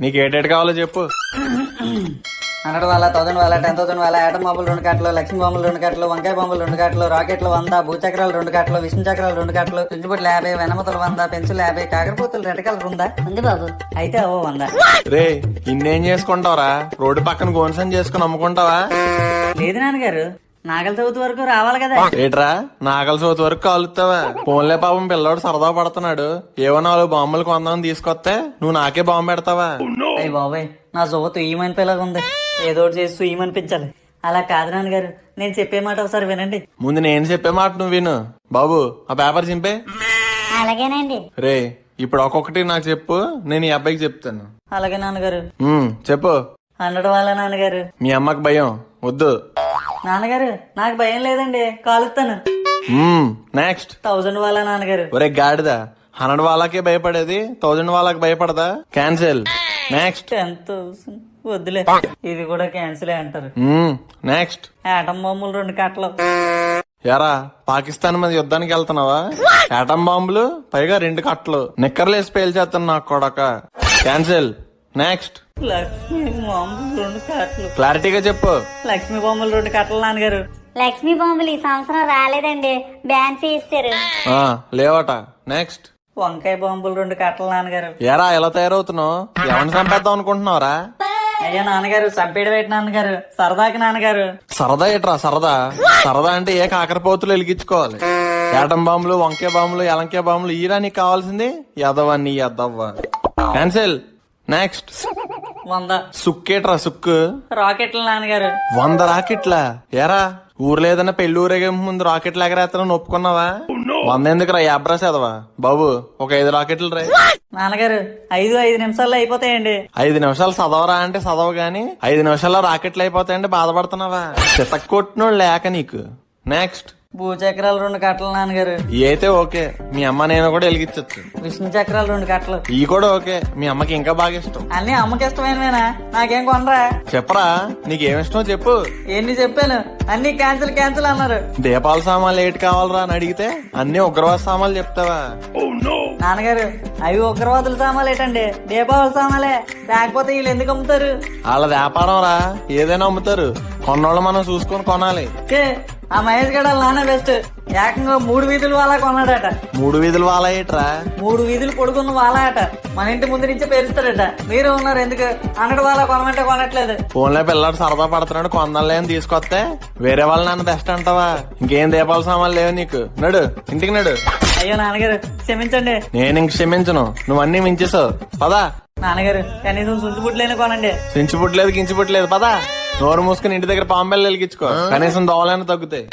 నీకు ఏటేటి కావాలో చెప్పు. 100 వాళ్ళ 1000 వాళ్ళ 10,000 వాళ్ళ ఆటం బాంబులు 2 కట్టలు, లక్ష్మీ బాంబులు 2 కట్టలు, వంకాయ బాంబులు 2 కట్టలు, రాకెట్లు 100, భూచక్రాలు 2 కట్టలు, విష్ణు చక్రాలు 2 కట్టలు, చుంచుబుట్లు 50, వెనమతలు 100, పెన్సిల్ 50, కాకరపూతులు 2 కలర్ ఉందా? ఉంది బాబు. అయితే అవో 100. రే ఇన్నేం చేసుకుంటావరా? రోడ్డు పక్కన గోన్సన్ చేసుకుని అమ్ముకుంటావా? లేదు నాన్నగారు, నాగల చవితి వరకు రావాలి కదా. ఏట్రా నాగల సోతి వరకు కాలుతావా? ఫోన్లే పాపం పిల్లోడు సరదా పడుతున్నాడు. ఏవో 4 బాంబులు కొందామని తీసుకొస్తే నువ్వు నాకే బాంబు పెడతావా? అయ్యి బాబాయ్, నా జోతు ఈమని పిల్లగా ఉంది. ఏదో ఒకటి చేసి ఈమనిపించాలి. అలా కాదు నాన్నగారు, నేను చెప్పే మాట ఒకసారి వినండి. ముందు నేను చెప్పే మాట నువ్వు విను. బాబు ఆ పేపర్ చింపే. అలాగేనండి. రే ఇప్పుడు ఒక్కొక్కటి నాకు చెప్పు, నేను ఈ అబ్బాయికి చెప్తాను. అలాగే నాన్నగారు. చెప్పు. 100 వాళ్ళ నాన్నగారు. మీ అమ్మకి భయం వద్దు. నాన్నగారు నాకు భయం లేదండి, కాలుస్తాను. నెక్స్ట్. 1000 వాళ్ళ నాన్నగారు. ఒరే గాడిద, 100 వాళ్ళకే భయపడేది 1000 వాళ్ళకి భయపడదా? క్యాన్సిల్. నెక్స్ట్. 10,000 వద్దులే, ఇది కూడా క్యాన్సిల్ అంటారు. నెక్స్ట్. ఆటం బాంబులు 2 కట్టలు. ఎరా పాకిస్తాన్ మీద యుద్ధానికి వెళ్తున్నావా? ఆటం బాంబులు పైగా 2 కట్టలు, నిక్కర్లు వేసి పేల్చేస్తాను నాకు కొడక. క్యాన్సిల్. నెక్స్ట్. లక్ష్మీ బాంబులు 2 కట్టలు. క్లారిటీగా చెప్పు. లక్ష్మీ బాంబులు 2 కట్టలు నాన్నగారు. లక్ష్మీ బాంబులు ఈ సంవత్సరం రాలేదండి, బ్యాన్ చేశారు. లేవట. నెక్స్ట్. వంకాయ బాంబులు 2 కట్టలు నాన్నగారు. ఎరా ఎలా తయారవుతున్నావు? ఎవరిని చంపేద్దాం అనుకుంటున్నావురా? అయ్యా నాన్నగారు, చంపేడు పెట్టి నాన్నగారు, సరదాకి నాన్నగారు. సరదా ఏట్రా సరదా? సరదా అంటే ఏ కాకరపోతులు వెలిగించుకోవాలి. ఏటం బాంబులు, వంకాయ బాంబులు, ఎలంకాయ బాంబులు ఈరా నీకు కావాల్సింది? ఎదవా నీ ఎదవ్వా. క్యాన్సిల్. నెక్స్ట్. 100 సుక్కేట్రా సుక్కు. రాకెట్లు నాన్నగారు. 100 రాకెట్లా? ఎరా ఊర్లో ఏదైనా పెళ్లి ఊరేగే ముందు రాకెట్లు ఎగరేస్తానని ఒప్పుకున్నావా? 100 ఎందుకురా యాబ్రాస్ ఎదవా? బాబు ఒక 5 రాకెట్లు రా. నాన్నగారు 5 నిమిషాల్లో అయిపోతాయండి. 5 నిమిషాలు చదవరా అంటే చదవ గాని 5 నిమిషాల్లో రాకెట్లు అయిపోతాయంటే బాధపడుతున్నావా? చితక్కొట్టినోడు లేక నీకు. నెక్స్ట్. భూచక్రాలు 2 కట్టలు నాన్నగారు. ఈ అయితే ఓకే, మీ అమ్మ నేను కూడా వెలిగించచ్చు. విష్ణు చక్రాలు 2 కట్టలు. ఈ కూడా ఓకే, మీ అమ్మకి ఇంకా బాగా ఇష్టం. అన్ని అమ్మకి ఇష్టమైనవేనా? నాకేం కొనరా? చెప్పరా నీకేమిష్టమో చెప్పు. ఎన్ని చెప్పాను, అన్ని క్యాన్సిల్ క్యాన్సిల్ అన్నారు. దీపావళి సామాన్లు ఏటి కావాలరా అని అడిగితే అన్ని ఉగ్రవాద సామాన్లు చెప్తావా? నాన్నగారు అవి ఉగ్రవాదుల సామాన్లు ఏంటండి, దీపావళి సామాన్లే. లేకపోతే వీళ్ళు ఎందుకు అమ్ముతారు? వాళ్ళ వ్యాపారం రా, ఏదైనా అమ్ముతారు. కొన్నోళ్ళు మనం చూసుకొని కొనాలి. ఆ మహేష్ గడ నాన్న బెస్ట్. ఏకంగా 3 వీధులు వాళ్ళ కొన్నాడట. 3 వీధులు వాళ్ళ ఏట్రా? 3 వీధులు పొడుకున్న వాళ్ళ అట. మన ఇంటి ముందు నుంచే పేరుస్తాడట. మీరు ఉన్నారు ఎందుకు 100 వాళ్ళ కొనమంటే కొనట్లేదు. ఫోన్లో పిల్లాడు సరదా పడుతున్నాడు, కొందలే అని తీసుకొస్తే వేరే వాళ్ళ నాన్న బెస్ట్ అంటావా? ఇంకేం దీపావళి సామాన్లు లేవు నీకు. నడు ఇంటికి నడు. అయ్యో నాన్నగారు క్షమించండి. నేను ఇంక క్షమించను, నువ్వు అన్ని మించేసావు. పదా. నాన్నగారు కనీసం సుంచుబుట్లైనా కొనండి. సించుపుట్లేదు గించిపుట్లేదు, పదా. నోరు మూసుకుని ఇంటి దగ్గర పాంబెల్లు వెలిగించుకో, కనీసం దోవలైనా తగ్గుతాయి.